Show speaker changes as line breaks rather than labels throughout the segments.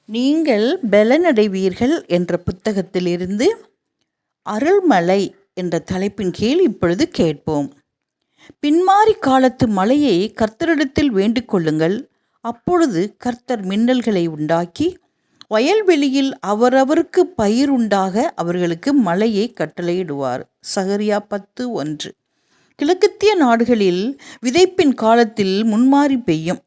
நீங்கள் பலனடைவீர்கள் என்ற புத்தகத்திலிருந்து அருள்மழை என்ற தலைப்பின் கீழ் இப்பொழுது கேட்போம். பின்மாறி காலத்து மழையை கர்த்தரிடத்தில் வேண்டிக் கொள்ளுங்கள். அப்பொழுது கர்த்தர் மின்னல்களை உண்டாக்கி வயல்வெளியில் அவரவருக்கு பயிர் உண்டாக அவர்களுக்கு மழையை கட்டளையிடுவார். சகரியா 10:1. கிழக்கத்திய நாடுகளில் விதைப்பின் காலத்தில் முன்மாறி பெய்யும்.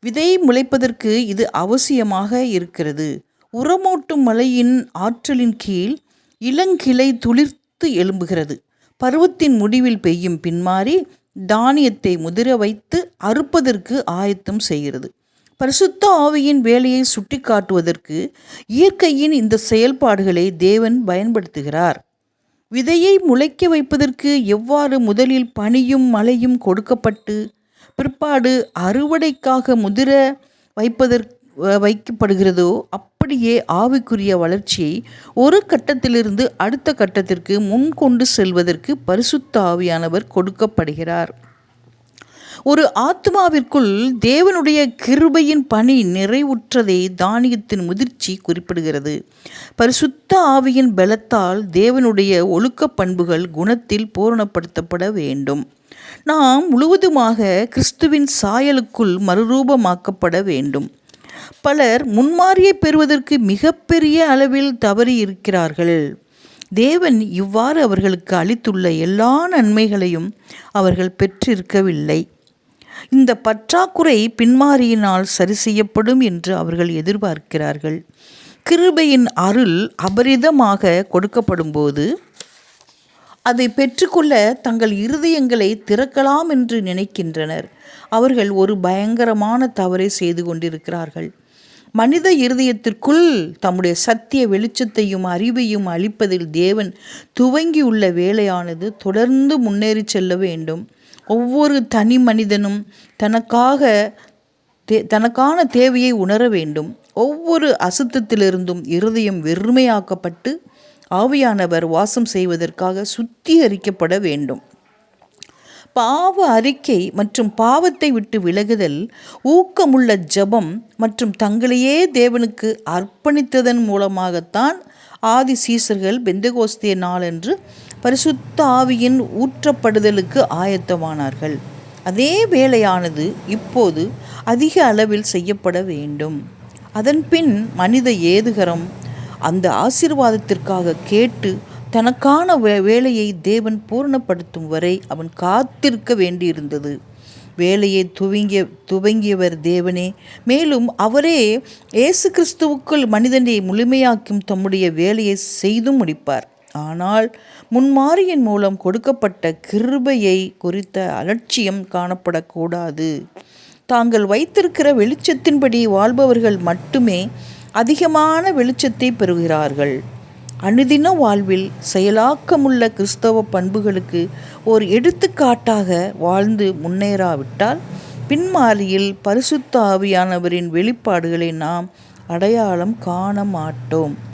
விதை முளைப்பதற்கு இது அவசியமாக இருக்கிறது. உரமூட்டும் மழையின் ஆற்றலின் கீழ் இளங்கிளை துளிர்த்து எழும்புகிறது. பருவத்தின் முடிவில் பெய்யும் பின்மாறி தானியத்தை முதிர வைத்து அறுப்பதற்கு ஆயத்தம் செய்கிறது. பரிசுத்த ஆவியின் வேலையை சுட்டி காட்டுவதற்கு இயற்கையின் இந்த செயல்பாடுகளை தேவன் பயன்படுத்துகிறார். விதையை முளைக்க வைப்பதற்கு எவ்வாறு முதலில் பனியும் மழையும் கொடுக்கப்பட்டு பிற்பாடு அறுவடைக்காக முதிர வைக்கப்படுகிறதோ அப்படியே ஆவிக்குரிய வளர்ச்சியை ஒரு கட்டத்திலிருந்து அடுத்த கட்டத்திற்கு முன்கொண்டு செல்வதற்கு பரிசுத்த ஆவியானவர் கொடுக்கப்படுகிறார். ஒரு ஆத்மாவிற்குள் தேவனுடைய கிருபையின் பணி நிறைவுற்றதை தானியத்தின் முதிர்ச்சி குறிப்பிடுகிறது. பரிசுத்த ஆவியின் பலத்தால் தேவனுடைய ஒழுக்க பண்புகள் குணத்தில் பூரணப்படுத்தப்பட வேண்டும். நாம் முழுவதுமாக கிறிஸ்துவின் சாயலுக்குள் மறுரூபமாக்கப்பட வேண்டும். பலர் முன்மாறியை பெறுவதற்கு மிகப்பெரிய அளவில் தவறி இருக்கிறார்கள். தேவன் இவ்வாறு அவர்களுக்கு அளித்துள்ள எல்லா நன்மைகளையும் அவர்கள் பெற்றிருக்கவில்லை. இந்த பற்றாக்குறை பின்மாறியினால் சரி செய்யப்படும் என்று அவர்கள் எதிர்பார்க்கிறார்கள். கிருபையின் அருள் அபரிதமாக கொடுக்கப்படும்போது அதை பெற்றுக்கொள்ள தங்கள் இருதயங்களை திறக்கலாம் என்று நினைக்கின்றனர். அவர்கள் ஒரு பயங்கரமான தவறை செய்து கொண்டிருக்கிறார்கள். மனித இருதயத்திற்குள் தம்முடைய சத்திய வெளிச்சத்தையும் அறிவையும் அளிப்பதில் தேவன் துவங்கியுள்ள வேலையானது தொடர்ந்து முன்னேறி செல்ல வேண்டும். ஒவ்வொரு தனி மனிதனும் தனக்கான தேவையை உணர வேண்டும். ஒவ்வொரு அசுத்தத்திலிருந்தும் இருதயம் வெறுமையாக்கப்பட்டு ஆவியானவர் வாசம் செய்வதற்காக சுத்திகரிக்கப்பட வேண்டும். பாவ அறிக்கை மற்றும் பாவத்தை விட்டு விலகுதல், ஊக்கமுள்ள ஜெபம் மற்றும் தங்களையே தேவனுக்கு அர்ப்பணித்ததன் மூலமாகத்தான் ஆதி சீசர்கள் பெந்தெகோஸ்தே நாளன்று பரிசுத்த ஆவியின் ஊற்றப்படுதலுக்கு ஆயத்தமானார்கள். அதே வேலையானது இப்போது அதிக அளவில் செய்யப்பட வேண்டும். அதன்பின் மனித ஏதுகரம் அந்த ஆசீர்வாதத்திற்காக கேட்டு தனக்கான வேலையை தேவன் பூரணப்படுத்தும் வரை அவன் காத்திருக்க வேண்டியிருந்தது. வேலையை துவங்கியவர் தேவனே. மேலும் அவரே இயேசு கிறிஸ்துவுக்குள் மனிதனை முழுமையாக்கும் தம்முடைய வேலையை செய்து முடிப்பார். ஆனால் முன்மாறியின் மூலம் கொடுக்கப்பட்ட கிருபையை குறித்த அலட்சியம் காணப்படக்கூடாது. தாங்கள் வைத்திருக்கிற வெளிச்சத்தின்படி வாழ்பவர்கள் மட்டுமே அதிகமான வெளிச்சத்தை பெறுகிறார்கள். அனுதின வாழ்வில் செயலாக்கமுள்ள கிறிஸ்தவ பண்புகளுக்கு ஒரு எடுத்துக்காட்டாக வாழ்ந்து முன்னேறாவிட்டால் பின்மாறியில் பரிசுத்த ஆவியானவரின் வெளிப்பாடுகளை நாம் அடையாளம் காண மாட்டோம்.